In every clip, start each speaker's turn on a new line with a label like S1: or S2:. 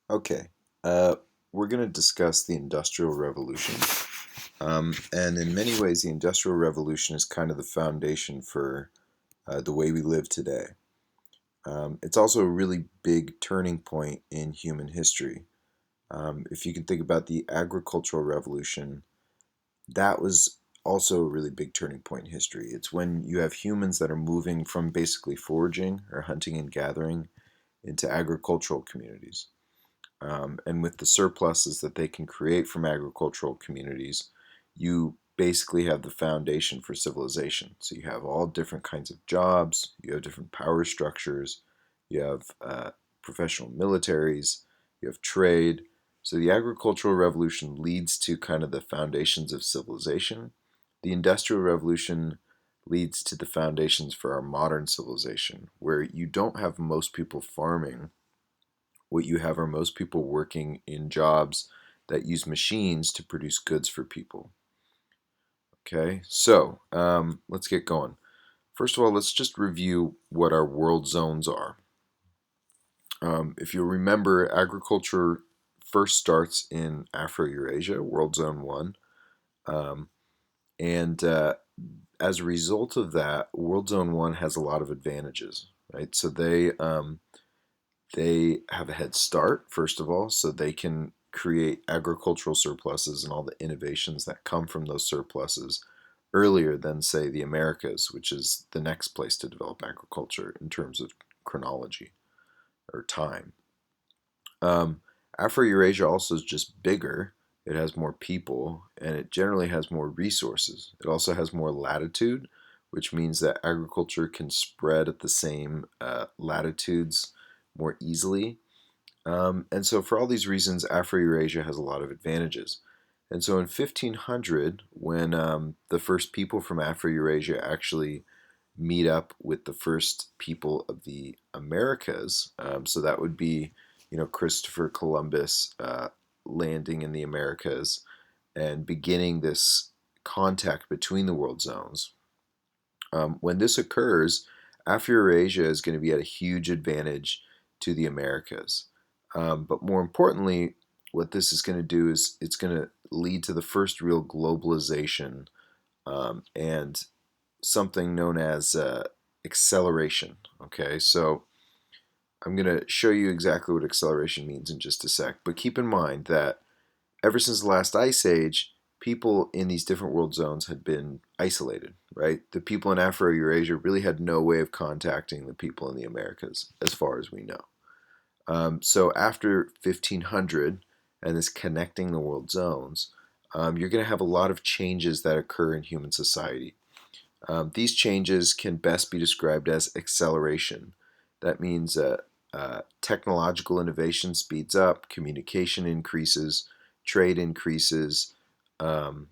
S1: Okay, uh, we're going to discuss the Industrial Revolution. And in many ways, the Industrial Revolution is kind of the foundation for the way we live today. It's also a really big turning point in human history. If you can think about the Agricultural Revolution, that was also a really big turning point in history. It's when you have humans that are moving from basically foraging or hunting and gathering into agricultural communities. And with the surpluses that they can create from agricultural communities, you basically have the foundation for civilization. So you have all different kinds of jobs, you have different power structures, you have professional militaries, you have trade. So the agricultural revolution leads to kind of the foundations of civilization. The industrial revolution leads to the foundations for our modern civilization, where you don't have most people farming. What you have are most people working in jobs that use machines to produce goods for people. Okay, so let's get going. First of all, let's just review what our world zones are. If you'll remember, agriculture first starts in Afro-Eurasia, World Zone 1. Um, and as a result of that, World Zone 1 has a lot of advantages, right? So they have a head start, first of all, so they can create agricultural surpluses and all the innovations that come from those surpluses earlier than, say, the Americas, which is the next place to develop agriculture in terms of chronology or time. Um, Afro-Eurasia also is just bigger. It has more people and it generally has more resources. It also has more latitude, which means that agriculture can spread at the same latitudes more easily. And so, for all these reasons, Afro-Eurasia has a lot of advantages. And so, in 1500, when the first people from Afro-Eurasia actually meet up with the first people of the Americas, so that would be, Christopher Columbus landing in the Americas and beginning this contact between the world zones. When this occurs, Afro-Eurasia is going to be at a huge advantage to the Americas. But more importantly, what this is going to do is it's going to lead to the first real globalization and something known as acceleration. Okay, so I'm going to show you exactly what acceleration means in just a sec. But keep in mind that ever since the last ice age, people in these different world zones had been isolated, right? The people in Afro-Eurasia really had no way of contacting the people in the Americas, as far as we know. So after 1500 and this connecting the world zones, you're going to have a lot of changes that occur in human society. These changes can best be described as acceleration. That means technological innovation speeds up, communication increases, trade increases, um,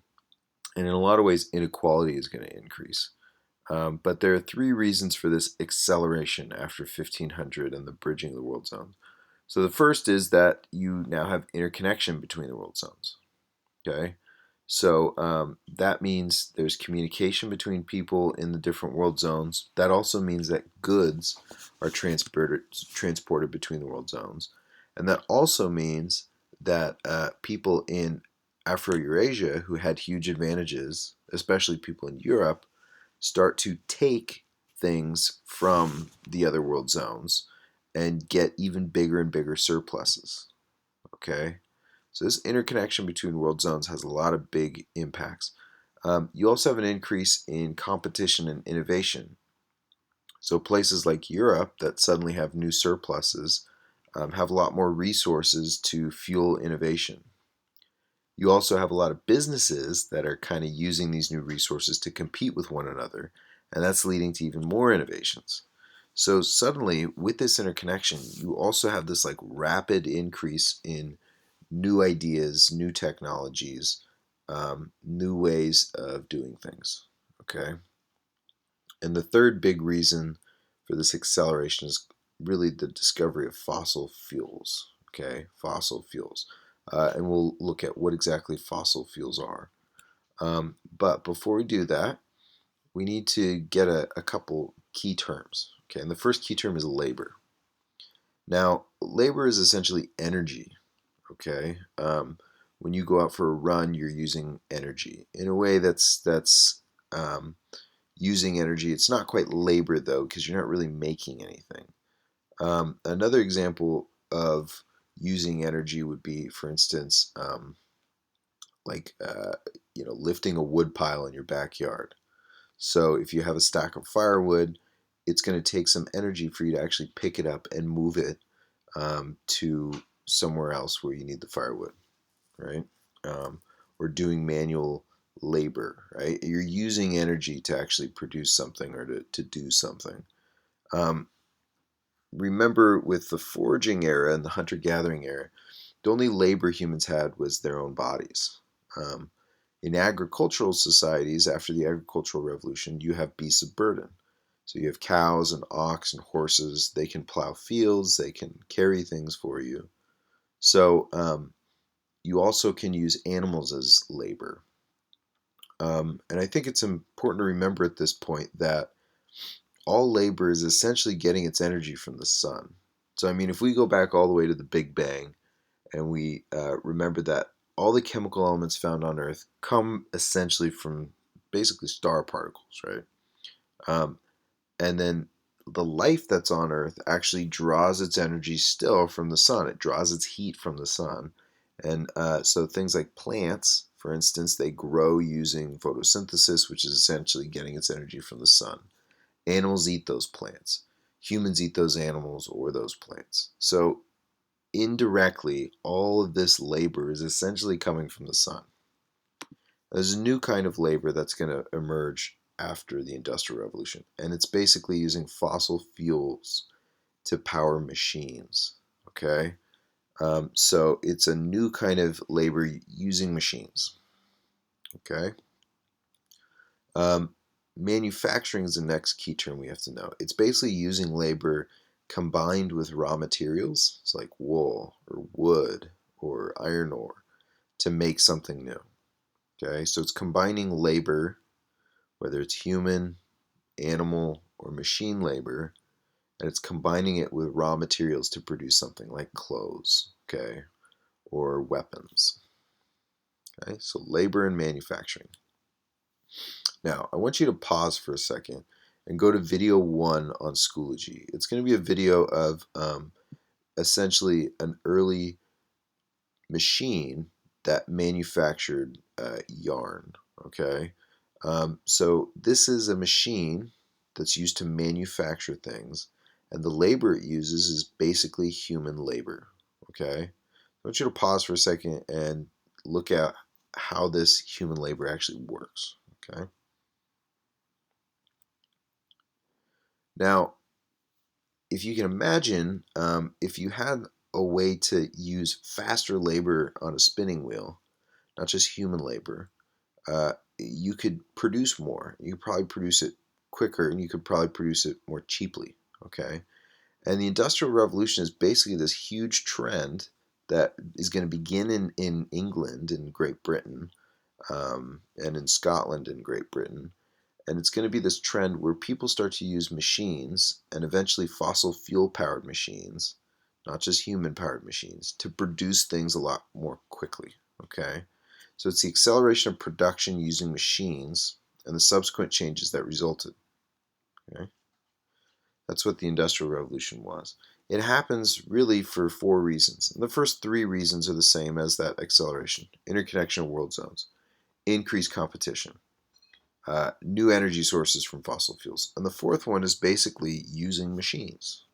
S1: and in a lot of ways, inequality is going to increase. But there are three reasons for this acceleration after 1500 and the bridging of the world zones. So the first is that you now have interconnection between the world zones. Okay, so that means there's communication between people in the different world zones. That also means that goods are transported between the world zones, and that also means that people in Afro-Eurasia who had huge advantages, especially people in Europe, start to take things from the other world zones and get even bigger and bigger surpluses. Okay, so this interconnection between world zones has a lot of big impacts. You also have an increase in competition and innovation. So places like Europe that suddenly have new surpluses have a lot more resources to fuel innovation. You also have a lot of businesses that are kind of using these new resources to compete with one another, and that's leading to even more innovations. So suddenly, with this interconnection, you also have this like rapid increase in new ideas, new technologies, new ways of doing things. Okay. And the third big reason for this acceleration is really the discovery of fossil fuels. Okay, fossil fuels. And we'll look at what exactly fossil fuels are. But before we do that, we need to get a couple key terms. Okay, and the first key term is labor. Now, labor is essentially energy, okay? When you go out for a run, you're using energy in a way that's um, using energy. It's not quite labor though, because you're not really making anything. Another example of using energy would be, for instance, like lifting a wood pile in your backyard. So if you have a stack of firewood, it's going to take some energy for you to actually pick it up and move it to somewhere else where you need the firewood, right? Or doing manual labor, right? You're using energy to actually produce something or to do something. Um, Remember, with the foraging era and the hunter-gathering era, the only labor humans had was their own bodies. Um, in agricultural societies, after the agricultural revolution, you have beasts of burden. So you have cows and ox and horses. They can plow fields, they can carry things for you. So you also can use animals as labor. And I think it's important to remember at this point that all labor is essentially getting its energy from the sun. So, I mean, if we go back all the way to the Big Bang and we remember that all the chemical elements found on Earth come essentially from basically star particles, right? Um, and then the life that's on Earth actually draws its energy still from the sun. It draws its heat from the sun. And so things like plants, for instance, they grow using photosynthesis, which is essentially getting its energy from the sun. Animals eat those plants. Humans eat those animals or those plants. So indirectly, all of this labor is essentially coming from the sun. There's a new kind of labor that's going to emerge after the Industrial Revolution, and it's basically using fossil fuels to power machines. Okay? So it's a new kind of labor using machines. Okay? Um, Manufacturing is the next key term we have to know. It's basically using labor combined with raw materials, it's like wool or wood or iron ore, to make something new. Okay, so it's combining labor, whether it's human, animal, or machine labor, and it's combining it with raw materials to produce something like clothes, okay, or weapons. Okay, so labor and manufacturing. Now, I want you to pause for a second and go to video 1 on Schoology. It's going to be a video of essentially an early machine that manufactured yarn. Okay, so this is a machine that's used to manufacture things, and the labor it uses is basically human labor. Okay, I want you to pause for a second and look at how this human labor actually works. Okay, now if you can imagine, if you had a way to use faster labor on a spinning wheel, not just human labor, you could produce more. You could probably produce it quicker, and you could probably produce it more cheaply. Okay, and the Industrial Revolution is basically this huge trend that is going to begin in England and Great Britain, and in Scotland and Great Britain. And it's going to be this trend where people start to use machines and eventually fossil fuel powered machines, not just human powered machines, to produce things a lot more quickly. Okay? So it's the acceleration of production using machines and the subsequent changes that resulted. Okay? That's what the Industrial Revolution was. It happens really for 4 reasons. And the first 3 reasons are the same as that acceleration: interconnection of world zones, increased competition, new energy sources from fossil fuels. And the fourth one is basically using machines.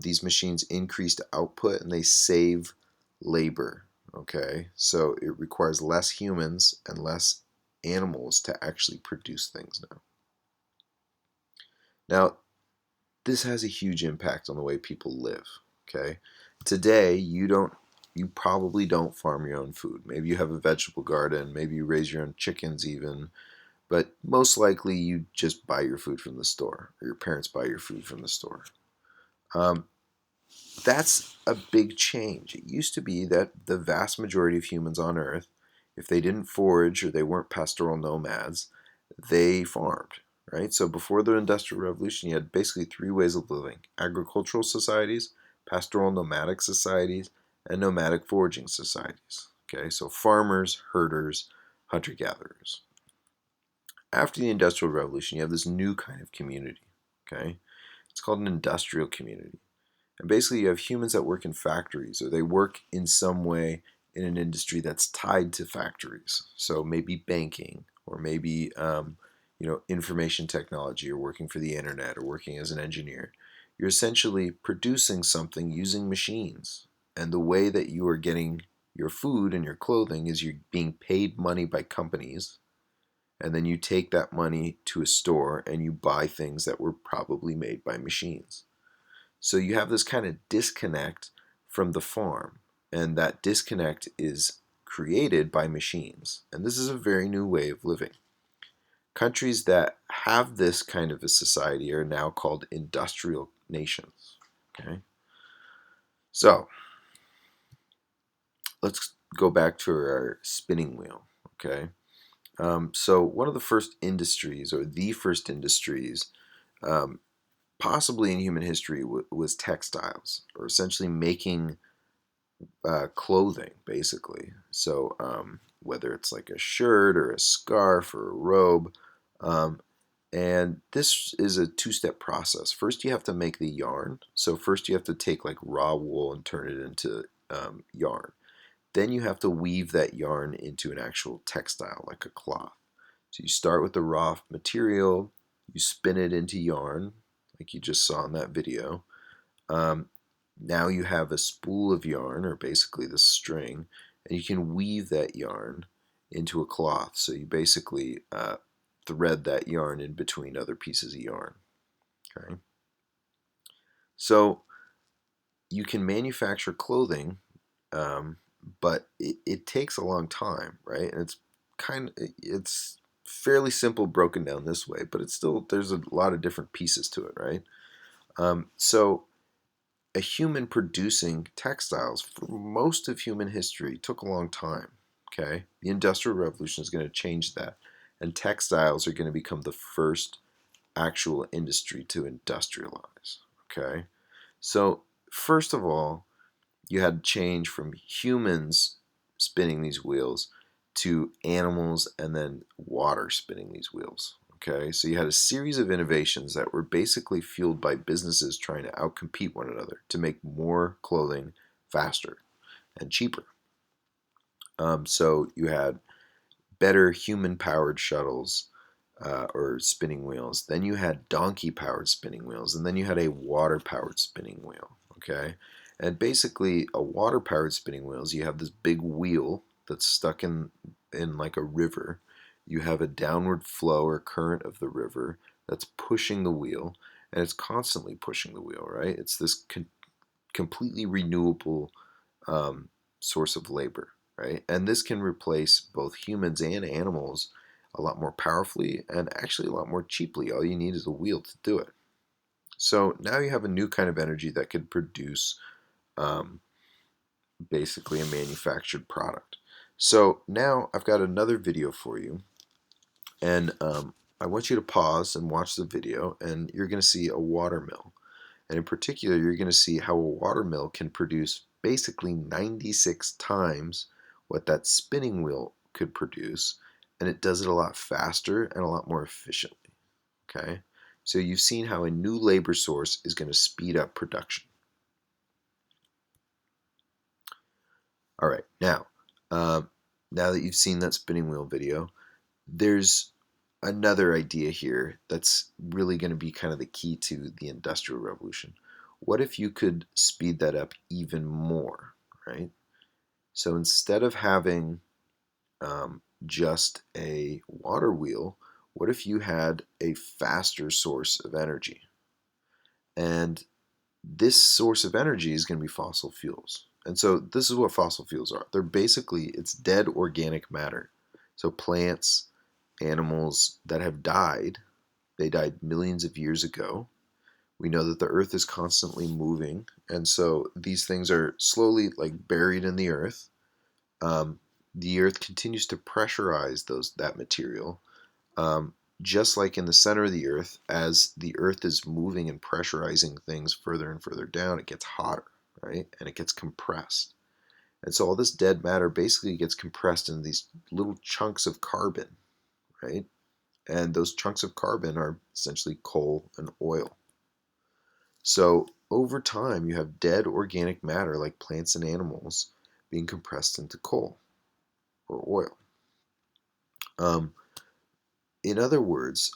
S1: These machines increase output and they save labor. Okay, so it requires less humans and less animals to actually produce things now. Now, this has a huge impact on the way people live. Okay, today you probably don't farm your own food. Maybe you have a vegetable garden, maybe you raise your own chickens even, but most likely you just buy your food from the store, or your parents buy your food from the store. Um, that's a big change. It used to be that the vast majority of humans on Earth, if they didn't forage or they weren't pastoral nomads, they farmed, right? So before the Industrial Revolution, you had basically 3 ways of living: agricultural societies, pastoral nomadic societies, and nomadic foraging societies. Okay, so farmers, herders, hunter-gatherers. After the Industrial Revolution, you have this new kind of community. Okay, it's called an industrial community. And basically, you have humans that work in factories, or they work in some way in an industry that's tied to factories. So maybe banking, or maybe information technology, or working for the internet, or working as an engineer. You're essentially producing something using machines. And the way that you are getting your food and your clothing is you're being paid money by companies, and then you take that money to a store and you buy things that were probably made by machines. So you have this kind of disconnect from the farm, and that disconnect is created by machines. And this is a very new way of living. Countries that have this kind of a society are now called industrial nations. Okay, so let's go back to our spinning wheel. Okay, so one of the first industries, or the first industries, um, possibly in human history, was textiles, or essentially making clothing, basically. So whether it's like a shirt or a scarf or a robe, um, and this is a two-step process. First, you have to make the yarn. So first, you have to take like raw wool and turn it into yarn. Then you have to weave that yarn into an actual textile, like a cloth. So you start with the raw material, you spin it into yarn, like you just saw in that video. Um, Now you have a spool of yarn, or basically the string, and you can weave that yarn into a cloth. So you basically thread that yarn in between other pieces of yarn. Okay. So you can manufacture clothing, um, but it takes a long time, right? And it's fairly simple broken down this way, but it's still, there's a lot of different pieces to it, right? So a human producing textiles for most of human history took a long time. Okay, the Industrial Revolution is going to change that, and textiles are going to become the first actual industry to industrialize. Okay, so first of all, you had change from humans spinning these wheels to animals and then water spinning these wheels. Okay, so you had a series of innovations that were basically fueled by businesses trying to outcompete one another to make more clothing faster and cheaper. So you had better human-powered shuttles, or spinning wheels. Then you had donkey-powered spinning wheels, and then you had a water-powered spinning wheel. Okay, and basically a water-powered spinning wheels, you have this big wheel that's stuck in like a river. You have a downward flow or current of the river that's pushing the wheel, and it's constantly pushing the wheel, right? It's this completely renewable source of labor, right? And this can replace both humans and animals a lot more powerfully and actually a lot more cheaply. All you need is a wheel to do it. So now you have a new kind of energy that could produce um, basically a manufactured product. So now I've got another video for you, and I want you to pause and watch the video, and you're going to see a water mill. And in particular, you're going to see how a water mill can produce basically 96 times what that spinning wheel could produce, and it does it a lot faster and a lot more efficiently. Okay? So you've seen how a new labor source is going to speed up production. All right, now that you've seen that spinning wheel video, there's another idea here that's really going to be kind of the key to the Industrial Revolution. What if you could speed that up even more, right? So instead of having just a water wheel, what if you had a faster source of energy? And this source of energy is going to be fossil fuels. And so this is what fossil fuels are. They're basically, it's dead organic matter. So plants, animals that have died, they died millions of years ago. We know that the earth is constantly moving, and so these things are slowly like buried in the earth. The earth continues to pressurize that material, um, just like in the center of the earth. As the earth is moving and pressurizing things further and further down, it gets hotter. right? And it gets compressed. And so all this dead matter basically gets compressed into these little chunks of carbon, right? And those chunks of carbon are essentially coal and oil. So over time, you have dead organic matter like plants and animals being compressed into coal or oil. Um, in other words,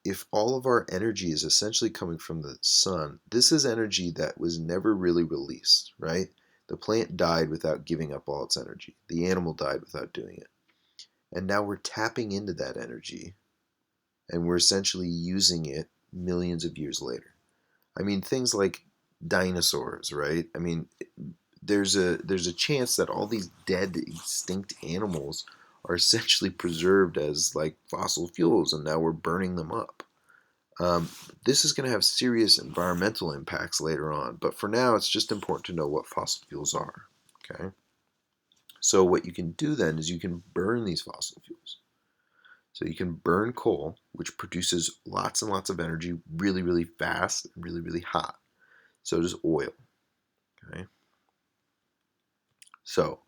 S1: if all of our energy is essentially coming from the sun, this is energy that was never really released, right? The plant died without giving up all its energy. The animal died without doing it. And now we're tapping into that energy and we're essentially using it millions of years later. I mean, things like dinosaurs, right? I mean, there's a chance that all these dead extinct animals are essentially preserved as like fossil fuels, and now we're burning them up. Um, this is going to have serious environmental impacts later on, but for now, it's just important to know what fossil fuels are. Okay, so what you can do then is you can burn these fossil fuels. So you can burn coal, which produces lots and lots of energy really, really fast and really, really hot. So does oil. Okay. So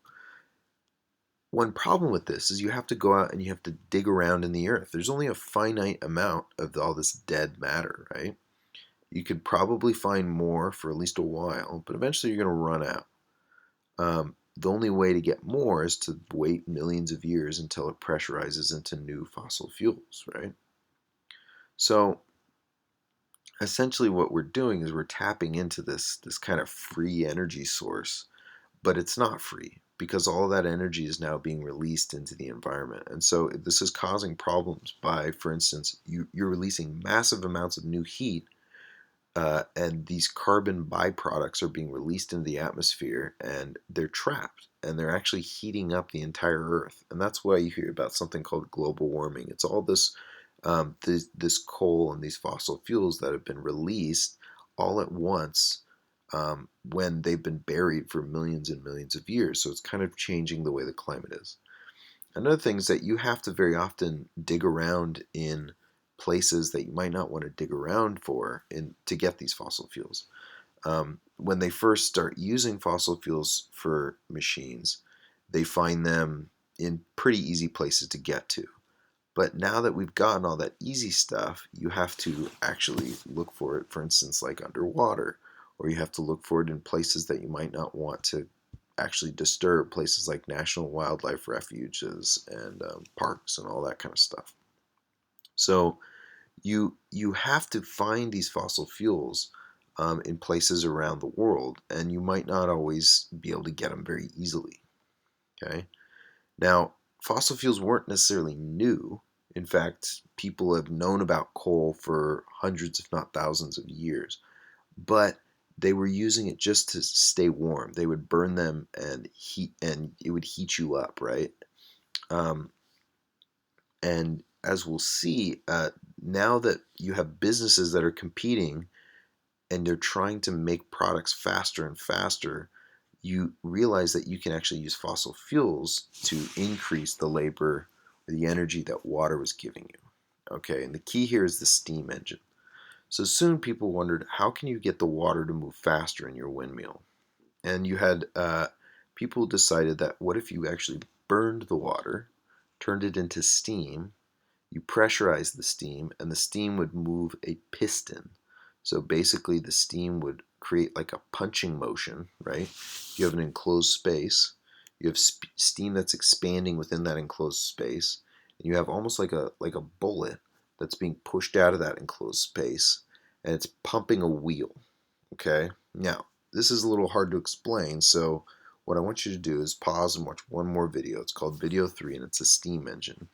S1: one problem with this is you have to go out and you have to dig around in the earth. There's only a finite amount of all this dead matter, right? You could probably find more for at least a while, but eventually you're going to run out. The only way to get more is to wait millions of years until it pressurizes into new fossil fuels, right? So essentially what we're doing is we're tapping into this kind of free energy source, but it's not free because all that energy is now being released into the environment. And so this is causing problems by, for instance, you're releasing massive amounts of new heat, and these carbon byproducts are being released into the atmosphere and they're trapped and they're actually heating up the entire earth. And that's why you hear about something called global warming. It's all this coal and these fossil fuels that have been released all at once, when they've been buried for millions and millions of years. So it's kind of changing the way the climate is. Another thing is that you have to very often dig around in places that you might not want to dig around for to get these fossil fuels. When they first start using fossil fuels for machines, they find them in pretty easy places to get to. But now that we've gotten all that easy stuff, you have to actually look for it, for instance, like underwater, or you have to look for it in places that you might not want to actually disturb, places like national wildlife refuges and parks and all that kind of stuff. So you have to find these fossil fuels in places around the world, and you might not always be able to get them very easily. Okay. Now, fossil fuels weren't necessarily new. In fact, people have known about coal for hundreds, if not thousands of years, but they were using it just to stay warm. They would burn them and heat, and it would heat you up, right? Um, and as we'll see, now that you have businesses that are competing and they're trying to make products faster and faster, you realize that you can actually use fossil fuels to increase the labor or the energy that water was giving you. Okay, and the key here is the steam engine. So soon people wondered, how can you get the water to move faster in your windmill? And you had people decided that what if you actually burned the water, turned it into steam, you pressurize the steam, and the steam would move a piston. So basically, the steam would create like a punching motion, right? You have an enclosed space. You have steam that's expanding within that enclosed space, and you have almost like a bullet that's being pushed out of that enclosed space, and it's pumping a wheel. Okay. Now, this is a little hard to explain, so what I want you to do is pause and watch one more video. It's called video 3, and it's a steam engine.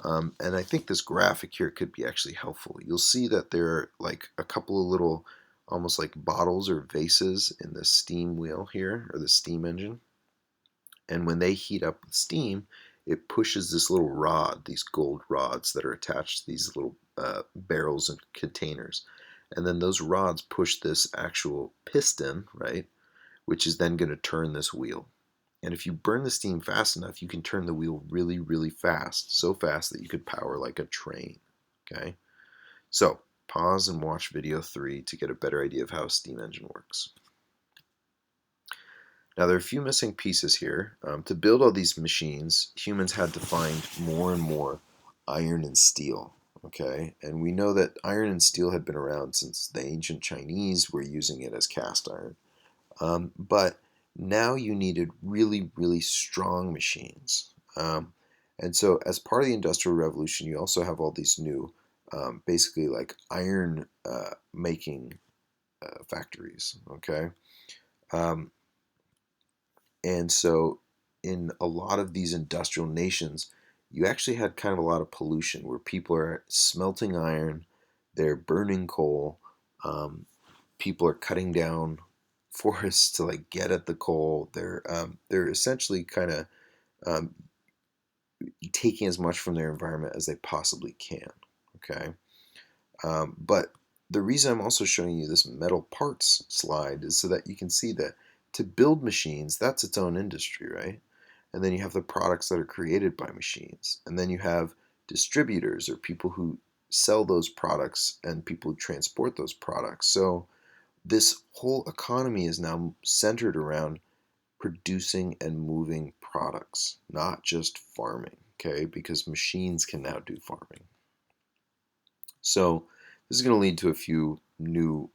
S1: And I think this graphic here could be actually helpful. You'll see that there are like a couple of little, almost like bottles or vases in the steam wheel here, or the steam engine. And when they heat up with steam, it pushes this little rod, these gold rods that are attached to these little barrels and containers. And then those rods push this actual piston, right, which is then going to turn this wheel. And if you burn the steam fast enough, you can turn the wheel really, really fast. So fast that you could power like a train. Okay? So, pause and watch video 3 to get a better idea of how a steam engine works. Now, there are a few missing pieces here. To build all these machines, humans had to find more and more iron and steel. Okay, and we know that iron and steel had been around since the ancient Chinese were using it as cast iron. But now you needed really, really strong machines. And so, as part of the Industrial Revolution, you also have all these new, basically like iron making factories. Okay. Um, And so, in a lot of these industrial nations, you actually had kind of a lot of pollution where people are smelting iron, they're burning coal, people are cutting down forests to like get at the coal. They're essentially kind of um, taking as much from their environment as they possibly can. Okay, but the reason I'm also showing you this metal parts slide is so that you can see that to build machines, that's its own industry, right? And then you have the products that are created by machines. And then you have distributors or people who sell those products and people who transport those products. So this whole economy is now centered around producing and moving products, not just farming, okay? Because machines can now do farming. So this is going to lead to a few new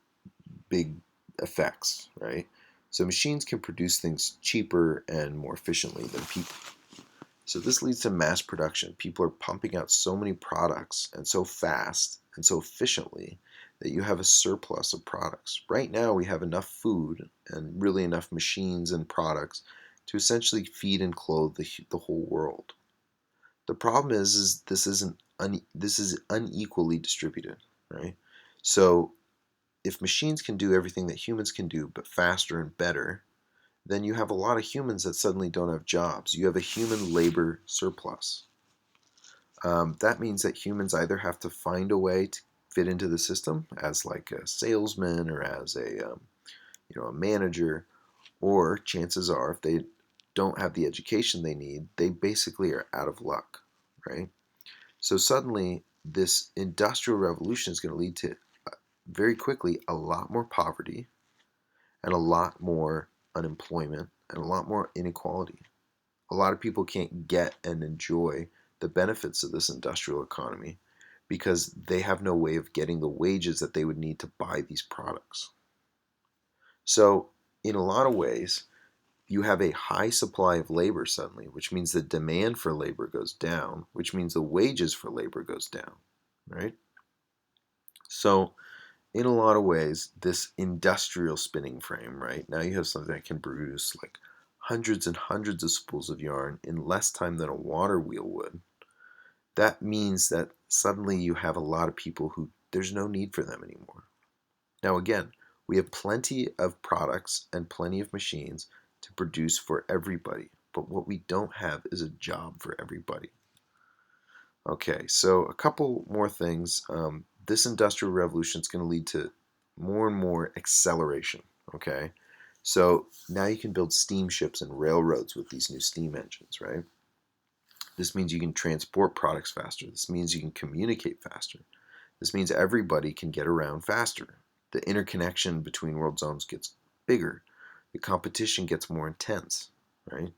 S1: big effects, right? So machines can produce things cheaper and more efficiently than people. So this leads to mass production. People are pumping out so many products and so fast and so efficiently that you have a surplus of products. Right now we have enough food and really enough machines and products to essentially feed and clothe the whole world. The problem is this is unequally distributed, right? So if machines can do everything that humans can do, but faster and better, then you have a lot of humans that suddenly don't have jobs. You have a human labor surplus. That means that humans either have to find a way to fit into the system as like a salesman or as a manager, or chances are if they don't have the education they need, they basically are out of luck, right? So suddenly, this industrial revolution is going to lead to very quickly a lot more poverty and a lot more unemployment and a lot more inequality. A lot of people can't get and enjoy the benefits of this industrial economy because they have no way of getting the wages that they would need to buy these products. So, in a lot of ways, you have a high supply of labor suddenly, which means the demand for labor goes down, which means the wages for labor goes down, right? So, in a lot of ways, this industrial spinning frame, right? Now you have something that can produce like hundreds and hundreds of spools of yarn in less time than a water wheel would. That means that suddenly you have a lot of people who there's no need for them anymore. Now, again, we have plenty of products and plenty of machines to produce for everybody, but what we don't have is a job for everybody. Okay, so a couple more things. This industrial revolution is going to lead to more and more acceleration. Okay, so now you can build steamships and railroads with these new steam engines, right? This means you can transport products faster. This means you can communicate faster. This means everybody can get around faster. The interconnection between world zones gets bigger. The competition gets more intense, right?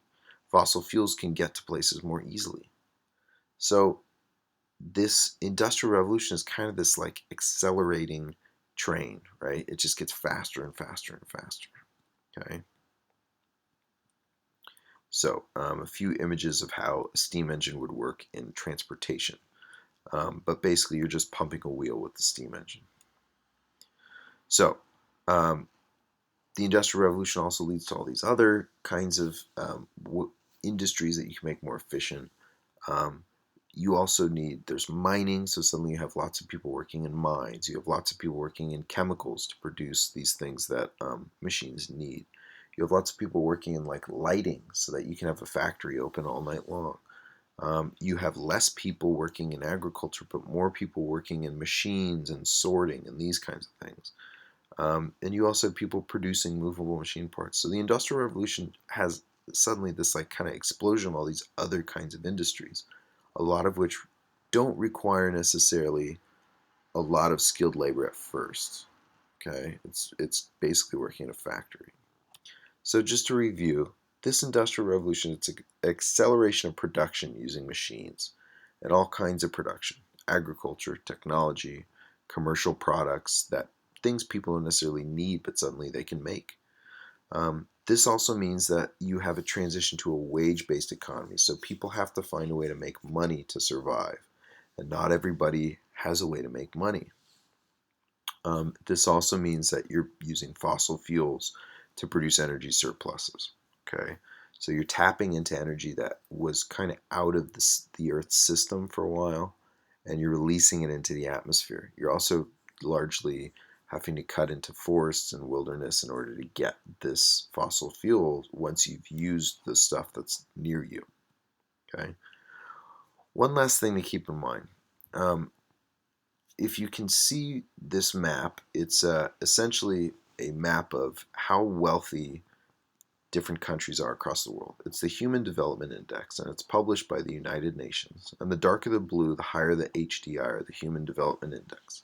S1: Fossil fuels can get to places more easily. So this industrial revolution is kind of this like accelerating train, right? It just gets faster and faster and faster. Okay. So a few images of how a steam engine would work in transportation. But basically, you're just pumping a wheel with the steam engine. So um, the industrial revolution also leads to all these other kinds of industries that you can make more efficient. Um, you also need, there's mining, so suddenly you have lots of people working in mines. You have lots of people working in chemicals to produce these things that machines need. You have lots of people working in like lighting so that you can have a factory open all night long. You have less people working in agriculture, but more people working in machines and sorting and these kinds of things. And you also have people producing movable machine parts. So the Industrial Revolution has suddenly this like kind of explosion of all these other kinds of industries, a lot of which don't require necessarily a lot of skilled labor at first. Okay, it's basically working in a factory. So just to review, this industrial revolution, it's an acceleration of production using machines and all kinds of production, agriculture, technology, commercial products, that things people don't necessarily need but suddenly they can make. This also means that you have a transition to a wage-based economy, so people have to find a way to make money to survive, and not everybody has a way to make money. This also means that you're using fossil fuels to produce energy surpluses. Okay, so you're tapping into energy that was kind of out of the Earth's system for a while, and you're releasing it into the atmosphere. You're also largely having to cut into forests and wilderness in order to get this fossil fuel once you've used the stuff that's near you. Okay. One last thing to keep in mind. Um, if you can see this map, it's essentially a map of how wealthy different countries are across the world. It's the Human Development Index, and it's published by the United Nations. And the darker the blue, the higher the HDI, or the Human Development Index.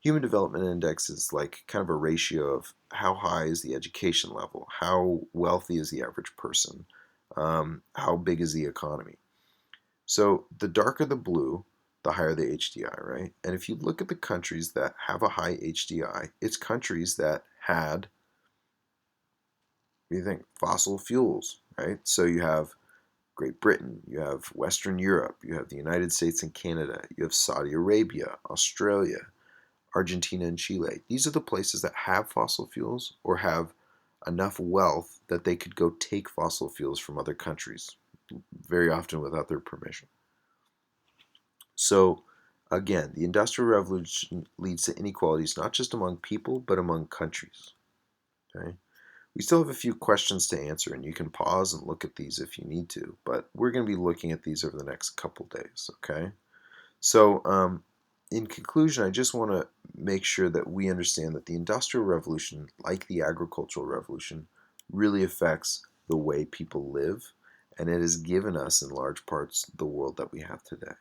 S1: Human Development Index is like kind of a ratio of how high is the education level, how wealthy is the average person, how big is the economy. So the darker the blue, the higher the HDI, right? And if you look at the countries that have a high HDI, it's countries that had, what do you think, fossil fuels, right? So you have Great Britain, you have Western Europe, you have the United States and Canada, you have Saudi Arabia, Australia, Argentina, and Chile. These are the places that have fossil fuels or have enough wealth that they could go take fossil fuels from other countries, very often without their permission. So, again, the Industrial Revolution leads to inequalities not just among people, but among countries. Okay? We still have a few questions to answer, and you can pause and look at these if you need to, but we're going to be looking at these over the next couple days. Okay? So, in conclusion, I just want to make sure that we understand that the Industrial Revolution, like the Agricultural Revolution, really affects the way people live, and it has given us, in large parts, the world that we have today.